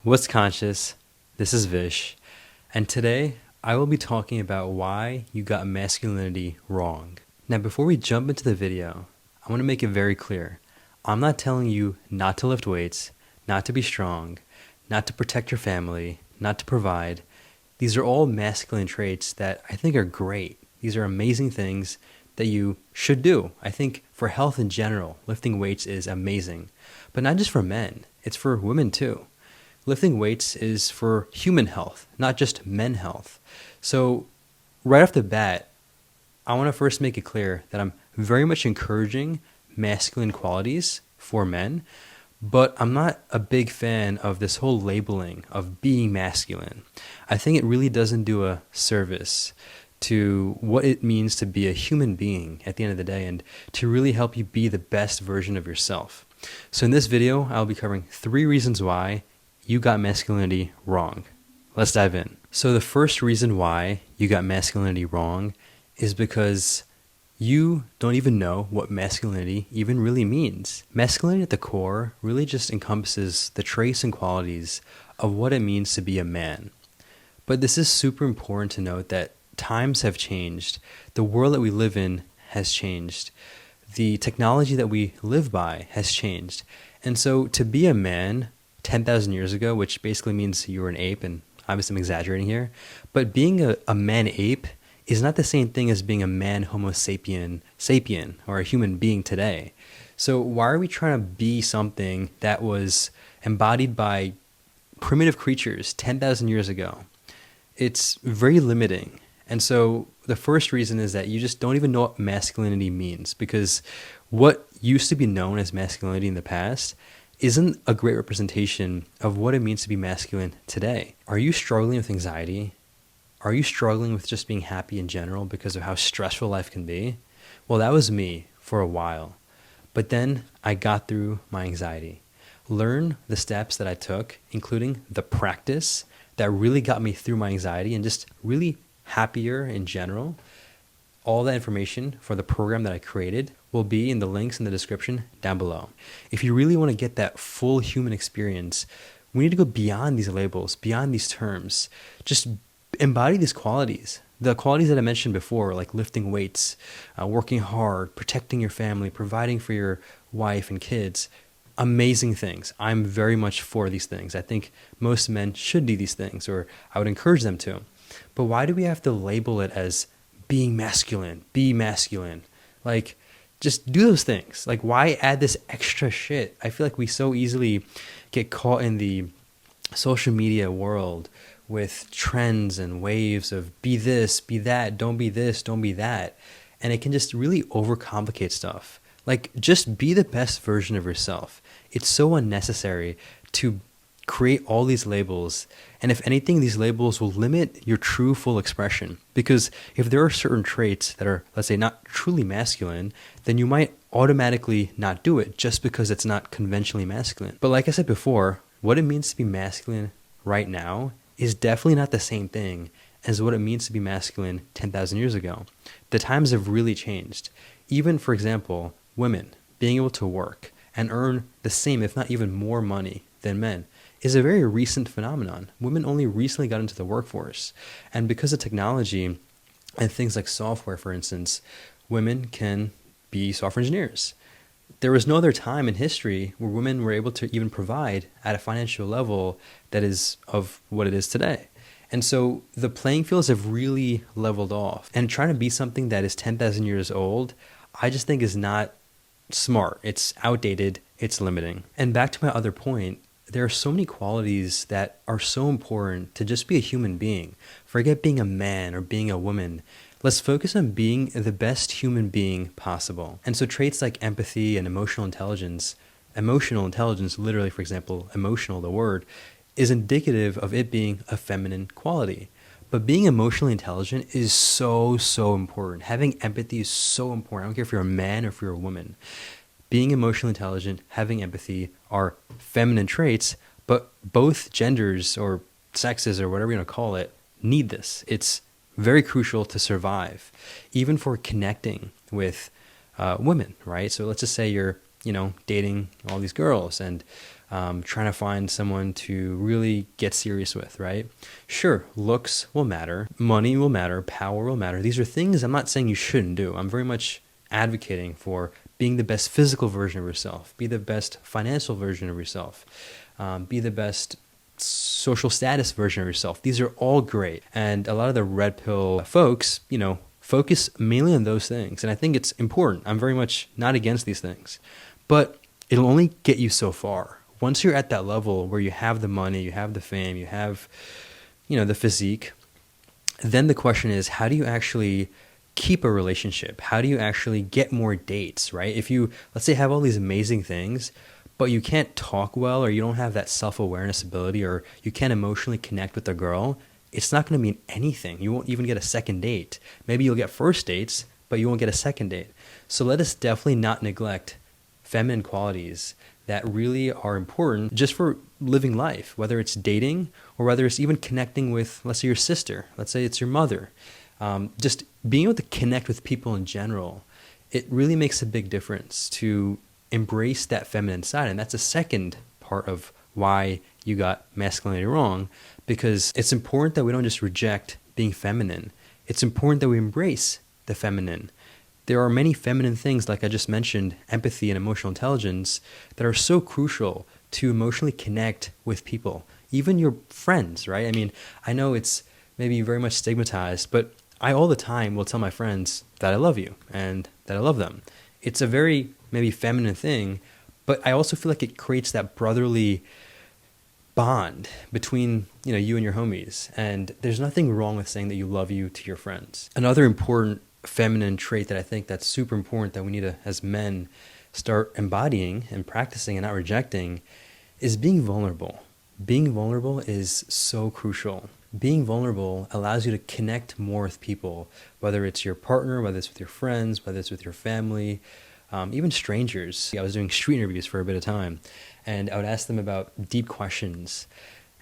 What's conscious? This is Vish, and today I will be talking about why you got masculinity wrong. Now, before we jump into the video, I want to make it very clear. I'm not telling you not to lift weights, not to be strong, not to protect your family, not to provide. These are all masculine traits that I think are great. These are amazing things that you should do. I think for health in general, lifting weights is amazing, but not just for men, it's for women too. Lifting weights is for human health, not just men health. So right off the bat, I want to first make it clear that I'm very much encouraging masculine qualities for men, but I'm not a big fan of this whole labeling of being masculine. I think it really doesn't do a service to what it means to be a human being at the end of the day and to really help you be the best version of yourself. So in this video, I'll be covering 3 reasons why you got masculinity wrong. Let's dive in. So the first reason why you got masculinity wrong is because you don't even know what masculinity even really means. Masculinity at the core really just encompasses the traits and qualities of what it means to be a man. But this is super important to note that times have changed. The world that we live in has changed. The technology that we live by has changed. And so to be a man 10,000 years ago, which basically means you were an ape, and obviously I'm exaggerating here, but being a man ape is not the same thing as being a man homo sapien or a human being today. So why are we trying to be something that was embodied by primitive creatures 10,000 years ago? It's very limiting. And so the first reason is that you just don't even know what masculinity means, because what used to be known as masculinity in the past isn't a great representation of what it means to be masculine today. Are you struggling with anxiety? Are you struggling with just being happy in general because of how stressful life can be? Well, that was me for a while. But then I got through my anxiety. Learn the steps that I took, including the practice that really got me through my anxiety and just really happier in general. All that information for the program that I created will be in the links in the description down below. If you really want to get that full human experience, we need to go beyond these labels, beyond these terms. Just embody these qualities. The qualities that I mentioned before, like lifting weights, working hard, protecting your family, providing for your wife and kids. Amazing things. I'm very much for these things. I think most men should do these things, or I would encourage them to. But why do we have to label it as being masculine, be masculine? Like, just do those things. Like, why add this extra shit? I feel like we so easily get caught in the social media world with trends and waves of be this, be that, don't be this, don't be that. And it can just really overcomplicate stuff. Like, just be the best version of yourself. It's so unnecessary to create all these labels, and if anything, these labels will limit your true full expression, because if there are certain traits that are, let's say, not truly masculine, then you might automatically not do it just because it's not conventionally masculine. But like I said before, what it means to be masculine right now is definitely not the same thing as what it means to be masculine 10,000 years ago. The times have really changed. Even, for example, women being able to work and earn the same, if not even more money than men, is a very recent phenomenon. Women only recently got into the workforce. And because of technology and things like software, for instance, women can be software engineers. There was no other time in history where women were able to even provide at a financial level that is of what it is today. And so the playing fields have really leveled off. And trying to be something that is 10,000 years old, I just think is not smart. It's outdated. It's limiting. And back to my other point, there are so many qualities that are so important to just be a human being. Forget being a man or being a woman. Let's focus on being the best human being possible. And so traits like empathy and emotional intelligence, literally, for example, emotional, the word, is indicative of it being a feminine quality. But being emotionally intelligent is so important. Having empathy is so important. I don't care if you're a man or if you're a woman. Being emotionally intelligent, having empathy are feminine traits, but both genders or sexes or whatever you want to call it need this. It's very crucial to survive, even for connecting with women, right? So let's just say you're, dating all these girls and trying to find someone to really get serious with, right? Sure, looks will matter, money will matter, power will matter. These are things I'm not saying you shouldn't do. I'm very much advocating for being the best physical version of yourself, be the best financial version of yourself, be the best social status version of yourself. These are all great. And a lot of the red pill folks, focus mainly on those things. And I think it's important. I'm very much not against these things, but it'll only get you so far. Once you're at that level where you have the money, you have the fame, you have, the physique, then the question is, how do you actually keep a relationship? How do you actually get more dates, right? If you, let's say, have all these amazing things, but you can't talk well, or you don't have that self-awareness ability, or you can't emotionally connect with a girl, it's not going to mean anything. You won't even get a second date. Maybe you'll get first dates, but you won't get a second date. So let us definitely not neglect feminine qualities that really are important just for living life, whether it's dating or whether it's even connecting with, let's say, your sister, let's say it's your mother. Just being able to connect with people in general, it really makes a big difference to embrace that feminine side. And that's a second part of why you got masculinity wrong, because it's important that we don't just reject being feminine. It's important that we embrace the feminine. There are many feminine things, like I just mentioned, empathy and emotional intelligence, that are so crucial to emotionally connect with people, even your friends, right? I mean, I know it's maybe very much stigmatized, but I all the time will tell my friends that I love you and that I love them. It's a very maybe feminine thing, but I also feel like it creates that brotherly bond between you and your homies. And there's nothing wrong with saying that you love you to your friends. Another important feminine trait that I think that's super important that we need to, as men, start embodying and practicing and not rejecting is being vulnerable. Being vulnerable is so crucial. Being vulnerable allows you to connect more with people, whether it's your partner, whether it's with your friends, whether it's with your family, even strangers. I was doing street interviews for a bit of time, and I would ask them about deep questions,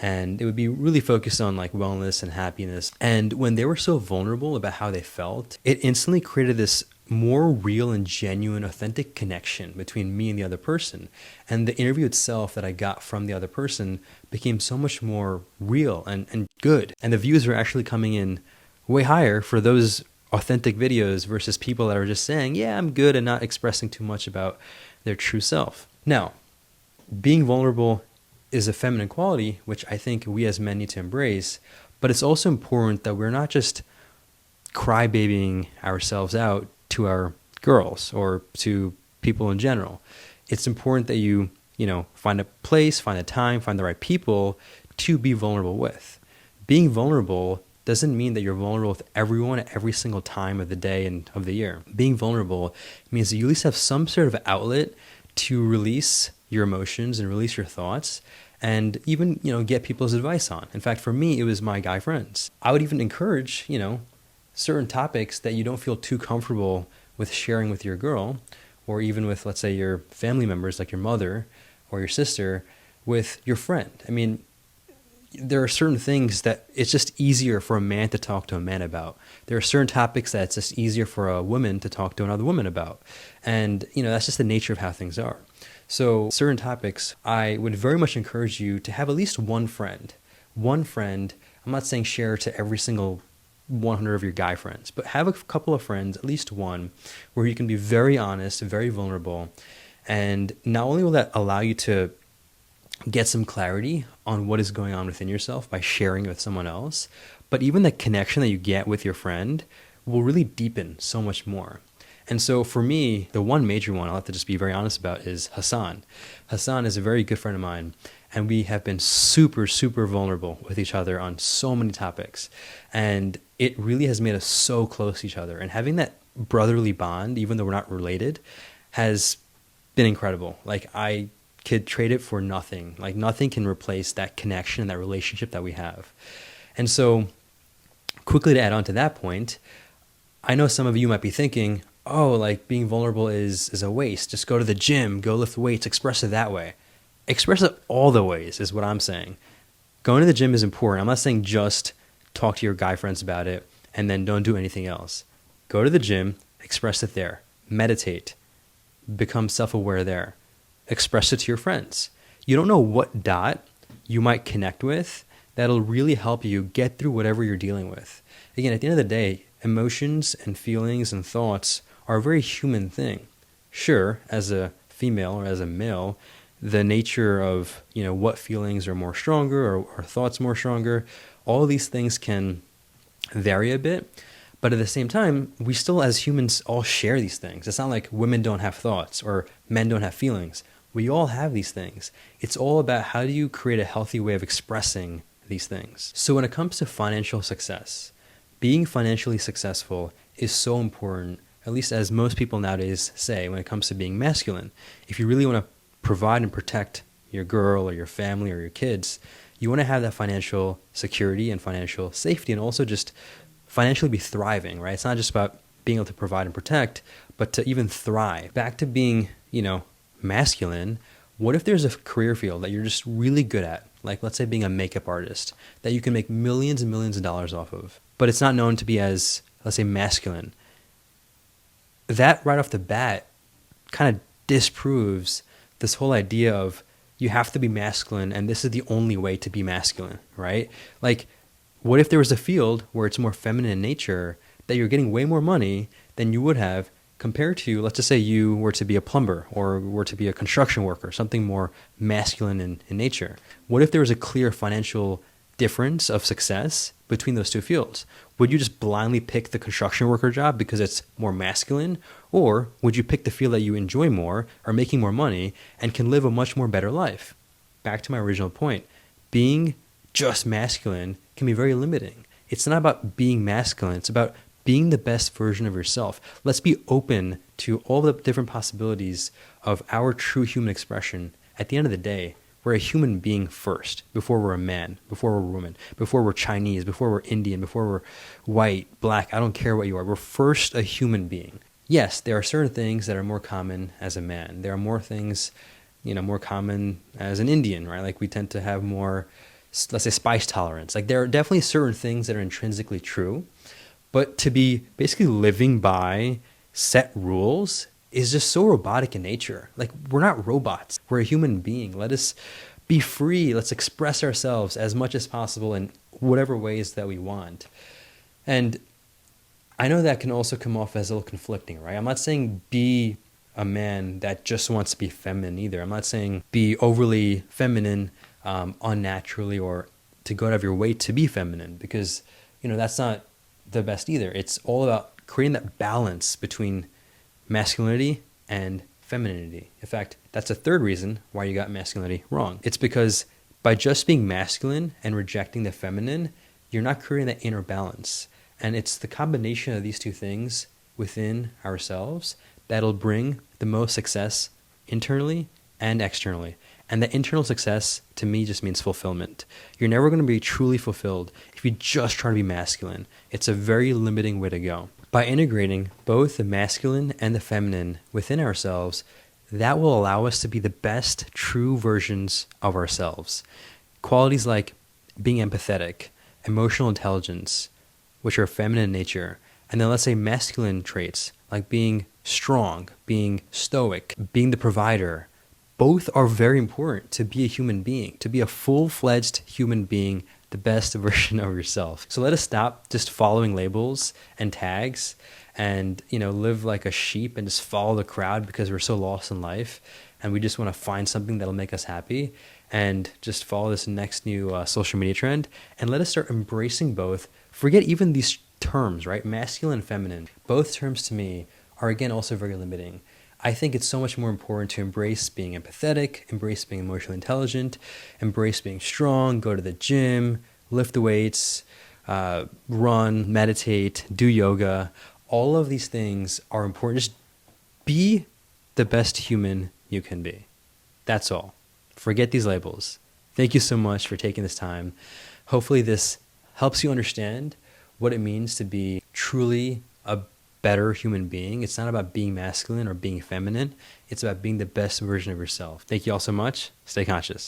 and it would be really focused on like wellness and happiness. And when they were so vulnerable about how they felt, it instantly created this more real and genuine, authentic connection between me and the other person. And the interview itself that I got from the other person became so much more real and good. And the views were actually coming in way higher for those authentic videos versus people that are just saying, yeah, I'm good, and not expressing too much about their true self. Now, being vulnerable is a feminine quality, which I think we as men need to embrace, but it's also important that we're not just crybabying ourselves out to our girls or to people in general. It's important that you find a place, find a time, find the right people to be vulnerable with. Being vulnerable doesn't mean that you're vulnerable with everyone at every single time of the day and of the year. Being vulnerable means that you at least have some sort of outlet to release your emotions and release your thoughts, and even, get people's advice on. In fact, for me, it was my guy friends. I would even encourage, certain topics that you don't feel too comfortable with sharing with your girl, or even with, let's say, your family members, like your mother or your sister, with your friend. I mean, there are certain things that it's just easier for a man to talk to a man about. There are certain topics that it's just easier for a woman to talk to another woman about. And, that's just the nature of how things are. So certain topics, I would very much encourage you to have at least one friend. One friend, I'm not saying share to every single 100 of your guy friends, but have a couple of friends, at least one, where you can be very honest, very vulnerable. And not only will that allow you to get some clarity on what is going on within yourself by sharing it with someone else, but even the connection that you get with your friend will really deepen so much more. And so for me, the one major one I'll have to just be very honest about is Hassan. Hassan is a very good friend of mine, and we have been super, super vulnerable with each other on so many topics. And it really has made us so close to each other. And having that brotherly bond, even though we're not related, has been incredible. Like, I could trade it for nothing. Like, nothing can replace that connection and that relationship that we have. And so quickly to add on to that point, I know some of you might be thinking, oh, like being vulnerable is a waste. Just go to the gym, go lift weights, express it that way. Express it all the ways is what I'm saying. Going to the gym is important. I'm not saying just talk to your guy friends about it and then don't do anything else. Go to the gym, express it there. Meditate. Become self-aware there. Express it to your friends. You don't know what dot you might connect with that'll really help you get through whatever you're dealing with. Again, at the end of the day, emotions and feelings and thoughts are a very human thing. Sure, as a female or as a male, the nature of, what feelings are more stronger or thoughts more stronger, all these things can vary a bit. But at the same time, we still as humans all share these things. It's not like women don't have thoughts or men don't have feelings. We all have these things. It's all about how do you create a healthy way of expressing these things. So when it comes to financial success, being financially successful is so important, at least as most people nowadays say when it comes to being masculine. If you really want to provide and protect your girl or your family or your kids, you want to have that financial security and financial safety, and also just financially be thriving, right? It's not just about being able to provide and protect, but to even thrive. Back to being, masculine, what if there's a career field that you're just really good at? Like, let's say being a makeup artist that you can make millions and millions of dollars off of, but it's not known to be as, let's say, masculine. That right off the bat kind of disproves this whole idea of you have to be masculine and this is the only way to be masculine, right? Like, what if there was a field where it's more feminine in nature that you're getting way more money than you would have compared to, let's just say you were to be a plumber or were to be a construction worker, something more masculine in nature. What if there was a clear financial difference of success between those two fields? Would you just blindly pick the construction worker job because it's more masculine? Or would you pick the field that you enjoy more, are making more money, and can live a much more better life? Back to my original point, being just masculine can be very limiting. It's not about being masculine. It's about being the best version of yourself. Let's be open to all the different possibilities of our true human expression. At the end of the day, we're a human being first, before we're a man, before we're a woman, before we're Chinese, before we're Indian, before we're white, black. I don't care what you are. We're first a human being. Yes, there are certain things that are more common as a man. There are more things, more common as an Indian, right? Like we tend to have more, let's say, spice tolerance. Like there are definitely certain things that are intrinsically true, but to be basically living by set rules is just so robotic in nature. Like we're not robots. We're a human being. Let us be free. Let's express ourselves as much as possible in whatever ways that we want. And I know that can also come off as a little conflicting, right? I'm not saying be a man that just wants to be feminine either. I'm not saying be overly feminine unnaturally or to go out of your way to be feminine, because that's not the best either. It's all about creating that balance between masculinity and femininity. In fact, that's the third reason why you got masculinity wrong. It's because by just being masculine and rejecting the feminine, you're not creating that inner balance. And it's the combination of these two things within ourselves that'll bring the most success internally and externally. And the internal success, to me, just means fulfillment. You're never going to be truly fulfilled if you just try to be masculine. It's a very limiting way to go. By integrating both the masculine and the feminine within ourselves, that will allow us to be the best true versions of ourselves. Qualities like being empathetic, emotional intelligence, which are feminine in nature, and then let's say masculine traits like being strong, being stoic, being the provider. Both are very important to be a human being, to be a full-fledged human being, the best version of yourself. So let us stop just following labels and tags and, live like a sheep and just follow the crowd because we're so lost in life and we just want to find something that'll make us happy and just follow this next new social media trend. And let us start embracing both. Forget even these terms, right? Masculine and feminine. Both terms to me are, again, also very limiting. I think it's so much more important to embrace being empathetic, embrace being emotionally intelligent, embrace being strong, go to the gym, lift the weights, run, meditate, do yoga. All of these things are important. Just be the best human you can be. That's all. Forget these labels. Thank you so much for taking this time. Hopefully this helps you understand what it means to be truly a better human being. It's not about being masculine or being feminine. It's about being the best version of yourself. Thank you all so much. Stay conscious.